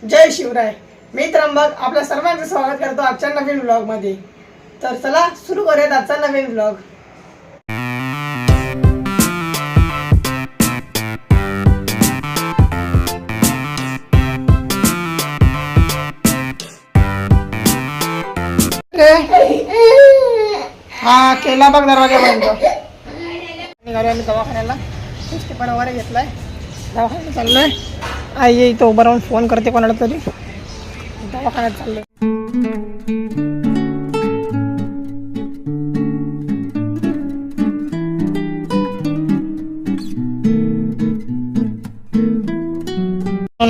जय शिवराय. मी त्र्यंबक आपल्या सर्वांचं स्वागत करतो आजच्या नवीन व्लॉग मध्ये. तर चला सुरू करूयात आजचा नवीन व्लॉग. हा केला बघ दरवाजा बंद. निघालो आम्ही दवाखान्याला. पेपर वगैरे घेतलाय, दवाखान्यात चाललोय. आई इथं उभं राहून फोन करते कोणाला तरी. दवाखान्यात चाललोय.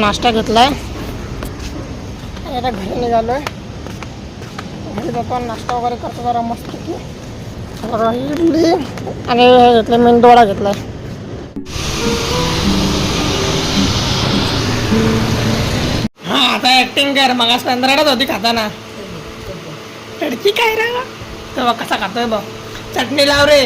नाश्ता घेतलाय, आता घरी निघालोय. घरी जातो नाश्ता वगैरे करतो जरा मस्त की. इडली आणि हे घेतलं मेंदूवडा घेतलाय. हा आता ऍक्टिंग कर. मग आज 15 होती खाताना. तडकी काय रे तेव्हा कसा खातोय बघ. चटणी लाव रे.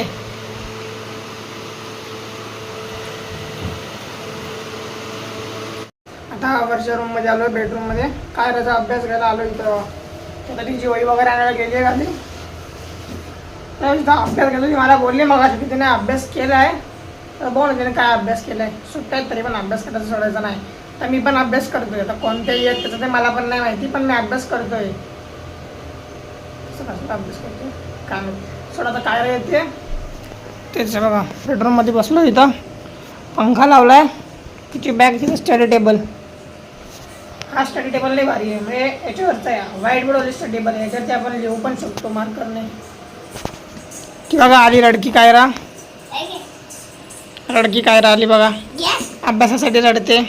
आता वरच्या रूम मध्ये आलोय, बेडरूम मध्ये. काय त्याचा अभ्यास घ्यायला आलोय इथं. आता तिची वही वगैरे आणायला गेली आहे खाली. अभ्यास घेतो. ती मला बोलली मग की तिने अभ्यास केलाय. तर बोल तिने काय अभ्यास केलाय. सुट्ट्या तरी पण अभ्यास करायचा सोडायचा नाही. तर मी पण अभ्यास करतोय. आता कोणत्याही आहेत त्याचं ते मला पण नाही माहिती, पण मी अभ्यास करतोय. कसं अभ्यास करतोय काय नाही. सोडा आता काय येते तेच बघा. बेडरूम मध्ये बसलो इथं. पंखा लावलाय. तिची बॅग तिथे स्टडी टेबल. हा स्टडी टेबल लई भारी आहे. म्हणजे याच्यावरचा आहे व्हाईट बोर्डवरची स्टडी टेबल आहे. याच्यावरती आपण लिहू पण शकतो मार्करने. की बघा आली लडकी कायरा. लडकी कायरा आली बघा. अभ्यासासाठी रडते.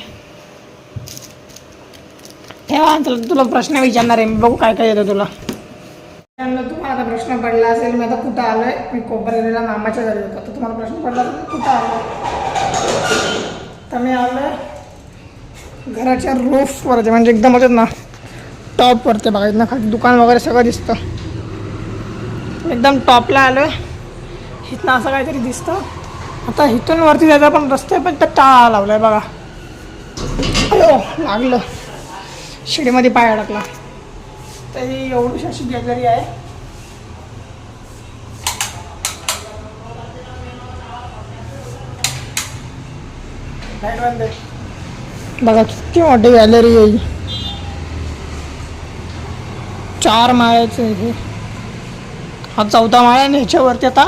तेव्हा तुला प्रश्न विचारणार आहे मी. बघू काय काय येतं तुला. तुम्हाला आता प्रश्न पडला असेल मी आता कुठं आलोय. मी कोपरलेला मामाच्या घरी होतो. तर तुम्हाला प्रश्न पडला असेल कुठं आलो. तर मी आलोय घराच्या रूफवरती, म्हणजे एकदम होतात ना टॉपवरती बघा. इथनं खाली दुकान वगैरे सगळं दिसतं. एकदम टॉपला आलोय. इथनं असं काहीतरी दिसतं. आता इथून वरती जायचं पण रस्ते पण तर टाळा लावलाय बघा. अयो लागलं. शिडीमध्ये पाय अडकला. तर ही एवढीशी अशी गॅलरी आहे. लाईट बंद आहे बघा. किती मोठी गॅलरी आहे. 4 माळ्याचं आहे. हा 4था माळा आणि ह्याच्यावरती आता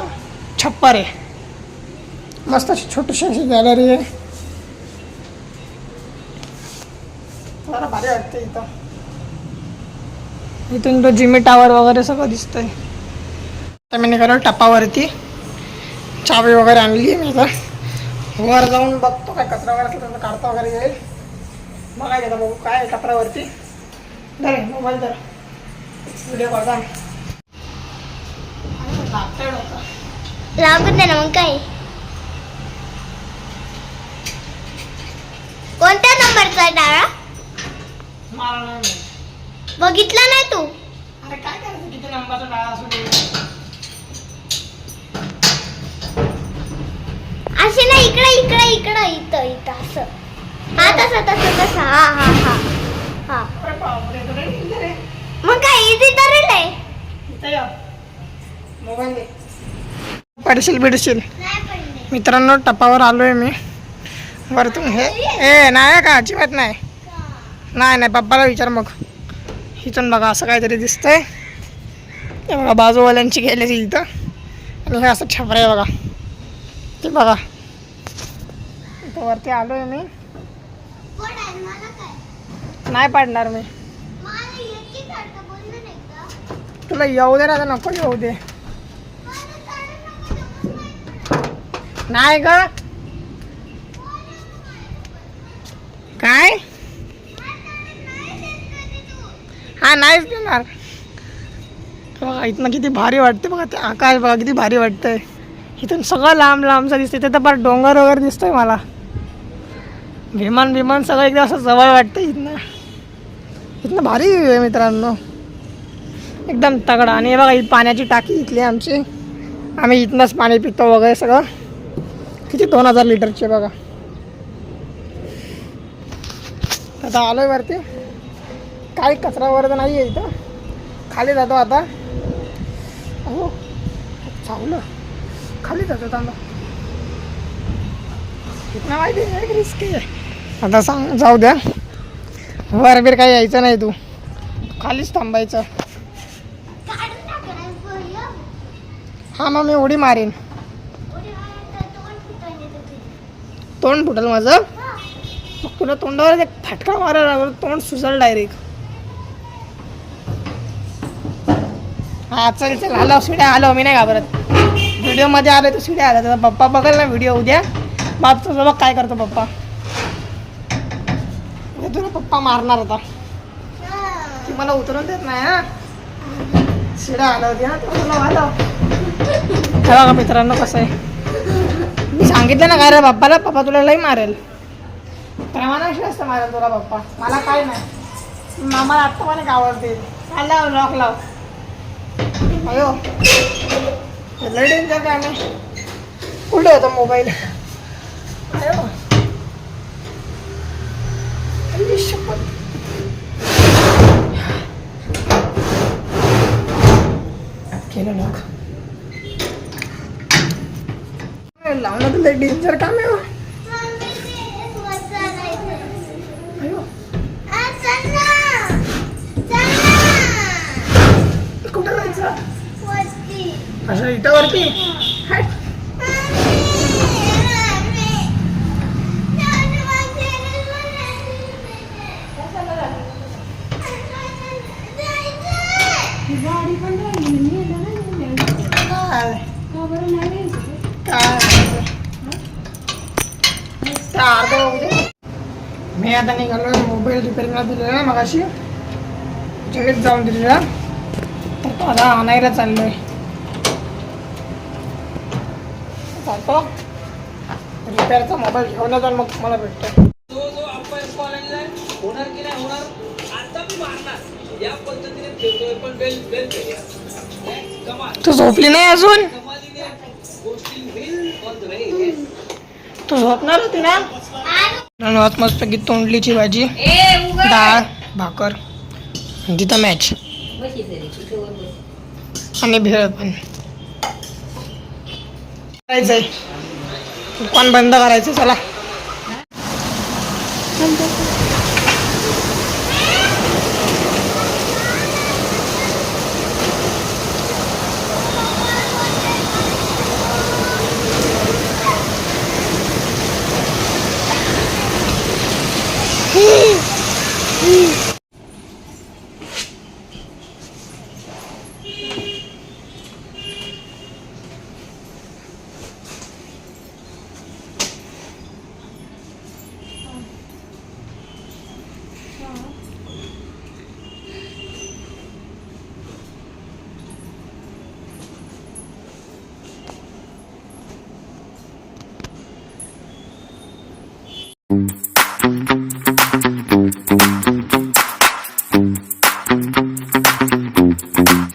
छप्पर आहे. मस्त अशी छोटीशी अशी गॅलरी आहे. जरा भारी वाटते इथं. इथून तो जिमी टावर वगैरे सगळं दिसतंय. तर मी निघालो टपावरती. चावी वगैरे आणली आहे मी. आता वर जाऊन बघतो काय कचरा वगैरे असला तर काढता वगैरे येईल. बघायचं आता बघू काय टपऱ्यावरती. धर मोबाईल धर. व्हिडिओ करता लागत नाही ना मग काय. कोणत्या नंबरचा आहे डाळा. मला नाही बघितला नाही तू. अरे काय करायचं किती नंबरचा डाळा असू दे. असे ना इकडे इकडे इकडे इथं इथं असं. हा तसं तसं तसं. हा हा हा हा. अरे बापरे तुला नाही रे. मग काय इथे तर आहे. इथं या मोबाईल दे. पडशील बिडशील. नाही पडले. मित्रांनो टपावर आलोय मी. वरतून हे ए नाही का अजिबात नाही. नाही नाही पप्पाला विचार मग. इथून बघा असं काहीतरी दिसतंय. हे बघा बाजूवाल्यांची गॅलरी इथं. आणि हे असं छपर आहे बघा. ते बघा इथं वरती आलोय मी. नाही पाडणार मी. तुला येऊ दे ना आता. नको येऊ दे. नाही ग काय. हा नाहीच देणार. बघा इथनं किती भारी वाटते बघा. ते आकाश बघा किती भारी वाटतंय. इथून सगळं लांब लांबचं दिसतंय. तिथं पण डोंगर वगैरे दिसतोय मला. विमान सगळं एकदम असं जवळ वाटतं इथनं. इथनं भारी आहे मित्रांनो. एकदम तगडा. आणि बघा ही पाण्याची टाकी इथली आमची. आम्ही इथनंच पाणी पितो वगैरे सगळं. किती 2000 लिटरचे बघा. आता आलोय वरती. काही कचरा वगैरे तर नाही आहे इथं. खाली जातो आता. हो चावलं. खाली जातो थांबा. इथं माहिती आहे रिस्की आहे. आता सांग जाऊ द्या. वर बिर काही यायचं नाही तू. खालीच थांबायचं. काढून टाकणार पहिलं. हां मग मी उडी मारेन. उडी मारायचं तोंड फुटायला येतं तुझं. तोंड फुटेल माझं. मग तुला तोंडावर एक फटका मारायला लागला तोंड सुजल डायरेक्ट. हा चल चल आलो शिड्या आलो मी नाही घाबरत. व्हिडिओमध्ये आलो तर शिड्या आला तर पप्पा बघाल ना व्हिडिओ उद्या. बापचं बघ काय करतो पप्पा. उद्या तुला पप्पा मारणार होता. ती मला उतरून देत नाही हा. शिड्या आला होती ना तर तुला आलं. हे बघा मित्रांनो कसं आहे. मी सांगितलं ना काय रे पप्पाला पप्पा तुला लई मारेल. प्रमाणाशी असतं मारेल तुला पप्पा. मला काय नाही. मामाला आत्ता पण एक आवडते. काय लाव लॉक लाव. अयो लय डेंजर काय नाही. कुठे होता मोबाईल. अयो केलं लॉक. लावणं तर लय डेंजर काम आहे. मम्मी ते वर चालायचं. अयो चल ना. चल ना. कुठं जायचं. वरती. असं इटावरती. हाय मी आता निघालो. मोबाईल रिपेअरिंगला दिलेला मगाशी. जगेच जाऊन दिलेला तर तो आता आणायला चाललोय. चालतो रिपेअरचा मोबाईल घेऊन येतो मग तुम्हाला भेटतो. होणार की नाही होणार आता मी मारणार या पद्धतीने खेळतोय पण बेल कमाल तू झोपली नाही अजून. कमालीने गोष्टी होईल ऑन द वे. तू झोपणार होती ना. आज मस्तपैकी तोंडलीची भाजी डाळ भाकर तिथं मॅच आणि भेळ पण करायचंय. दुकान बंद करायचं चला.